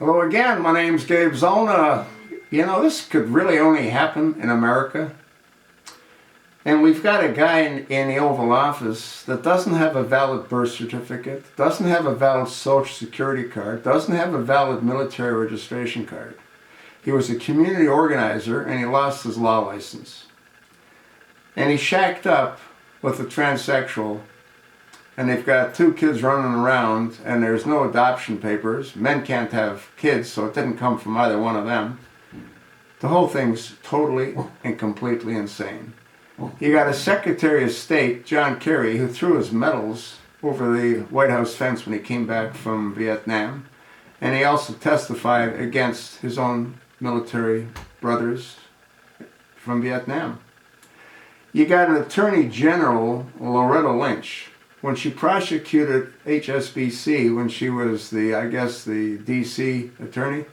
Hello again, my name's Gabe Zolna. You know, this could really only happen in America. And we've got a guy in the Oval Office that doesn't have a valid birth certificate, doesn't have a valid Social Security card, doesn't have a valid military registration card. He was a community organizer and he lost his law license. And he shacked up with a transsexual, and they've got two kids running around, and there's no adoption papers. Men can't have kids, so it didn't come from either one of them. The whole thing's totally and completely insane. You got a Secretary of State, John Kerry, who threw his medals over the White House fence when he came back from Vietnam, and he also testified against his own military brothers from Vietnam. You got an Attorney General, Loretta Lynch. When she prosecuted HSBC, when she was the D.C. attorney,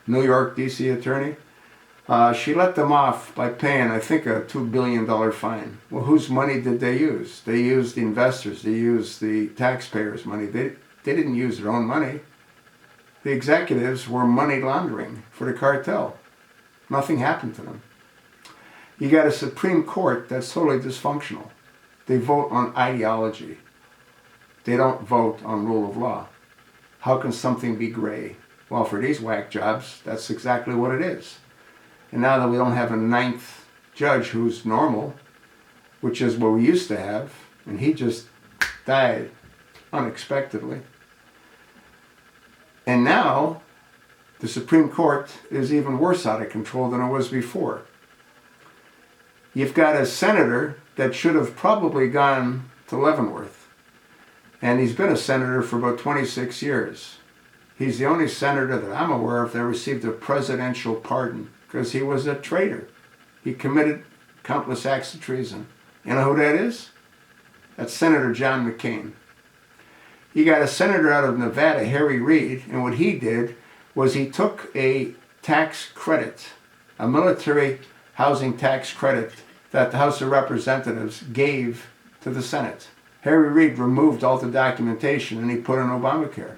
New York D.C. attorney, she let them off by paying, I think, a $2 billion fine. Well, whose money did they use? They used the investors. They used the taxpayers' money. They didn't use their own money. The executives were money laundering for the cartel. Nothing happened to them. You got a Supreme Court that's totally dysfunctional. They vote on ideology. They don't vote on rule of law. How can something be gray? Well, for these whack jobs, that's exactly what it is. And now that we don't have a ninth judge who's normal, which is what we used to have, and he just died unexpectedly. And now, the Supreme Court is even worse out of control than it was before. You've got a senator that should have probably gone to Leavenworth. And he's been a senator for about 26 years. He's the only senator that I'm aware of that received a presidential pardon because he was a traitor. He committed countless acts of treason. You know who that is? That's Senator John McCain. You got a senator out of Nevada, Harry Reid, and what he did was he took a tax credit, a military housing tax credit that the House of Representatives gave to the Senate. Harry Reid removed all the documentation and he put in Obamacare.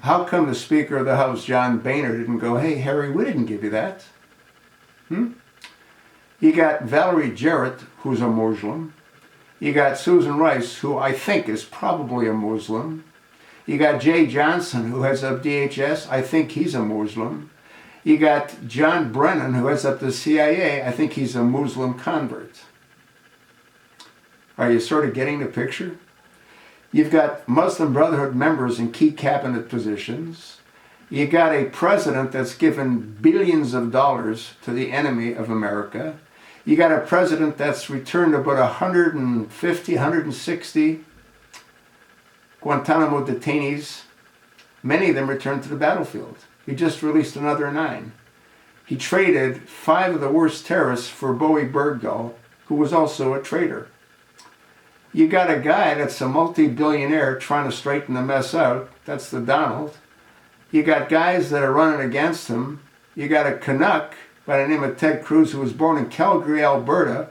How come the Speaker of the House, John Boehner, didn't go, hey, Harry, we didn't give you that? You got Valerie Jarrett, who's a Muslim. You got Susan Rice, who I think is probably a Muslim. You got Jay Johnson, who heads up DHS. I think he's a Muslim. You got John Brennan, who heads up the CIA. I think he's a Muslim convert. Are you sort of getting the picture? You've got Muslim Brotherhood members in key cabinet positions. You got a president that's given billions of dollars to the enemy of America. You got a president that's returned about 150, 160 Guantanamo detainees. Many of them returned to the battlefield. He just released another 9. He traded 5 of the worst terrorists for Bowie Bergdahl, who was also a traitor. You got a guy that's a multi-billionaire trying to straighten the mess out. That's the Donald. You got guys that are running against him. You got a Canuck by the name of Ted Cruz, who was born in Calgary, Alberta.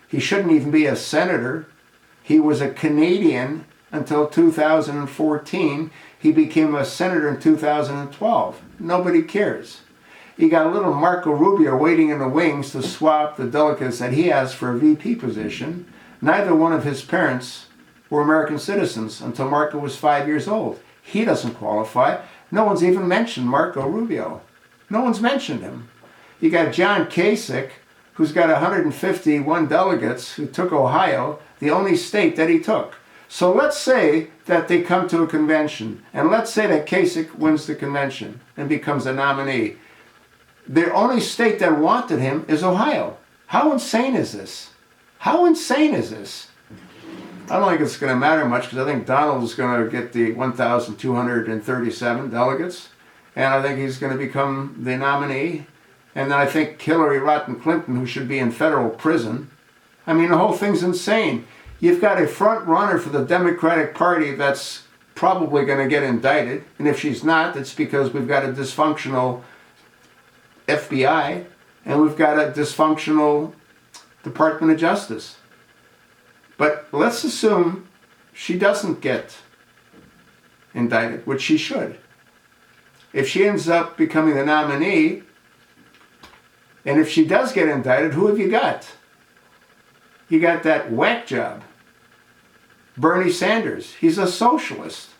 He shouldn't even be a senator. He was a Canadian until 2014. He became a senator in 2012. Nobody cares. You got a little Marco Rubio waiting in the wings to swap the delegates that he has for a VP position. Neither one of his parents were American citizens until Marco was 5 years old. He doesn't qualify. No one's even mentioned Marco Rubio. No one's mentioned him. You got John Kasich, who's got 151 delegates, who took Ohio, the only state that he took. So let's say that they come to a convention, and let's say that Kasich wins the convention and becomes a nominee. The only state that wanted him is Ohio. How insane is this? How insane is this? I don't think it's going to matter much because I think Donald is going to get the 1,237 delegates, and I think he's going to become the nominee. And then I think Hillary Rodham Clinton, who should be in federal prison. I mean, the whole thing's insane. You've got a front runner for the Democratic Party that's probably going to get indicted, and if she's not, it's because we've got a dysfunctional FBI and we've got a dysfunctional Department of Justice. But let's assume she doesn't get indicted, which she should. if she ends up becoming the nominee, and if she does get indicted, who have you got? You got that whack job, Bernie Sanders. He's a socialist.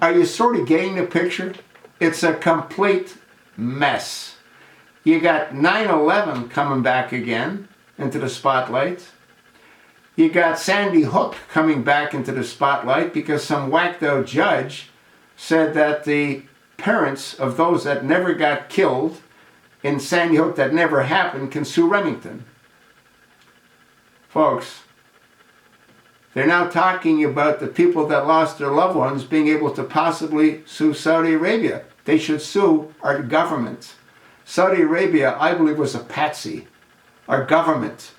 Are you sort of getting the picture? It's a complete mess. You got 9/11 coming back again into the spotlight. You got Sandy Hook coming back into the spotlight because some whacked-out judge said that the parents of those that never got killed in Sandy Hook, that never happened, can sue Remington. Folks, they're now talking about the people that lost their loved ones being able to possibly sue Saudi Arabia. They should sue our government. Saudi Arabia, I believe, was a patsy. Our government,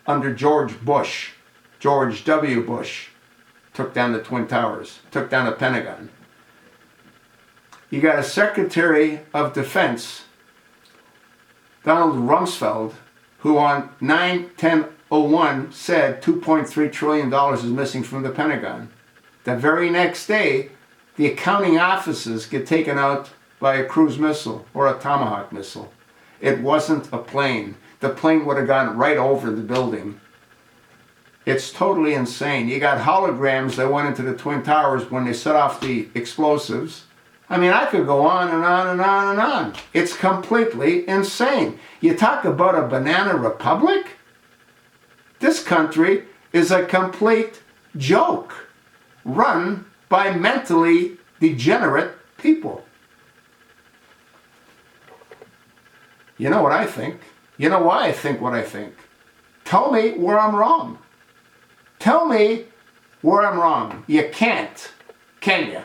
under George Bush, George W. Bush, took down the Twin Towers, took down the Pentagon. You got a Secretary of Defense, Donald Rumsfeld, who on 9/10/01 said $2.3 trillion is missing from the Pentagon. The very next day, the accounting offices get taken out by a cruise missile or a Tomahawk missile. It wasn't a plane. The plane would have gone right over the building. It's totally insane. You got holograms that went into the Twin Towers when they set off the explosives. I mean, I could go on and on and on and on. It's completely insane. You talk about a banana republic? This country is a complete joke run by mentally degenerate people. You know what I think? You know why I think what I think? Tell me where I'm wrong. Tell me where I'm wrong. You can't, can you?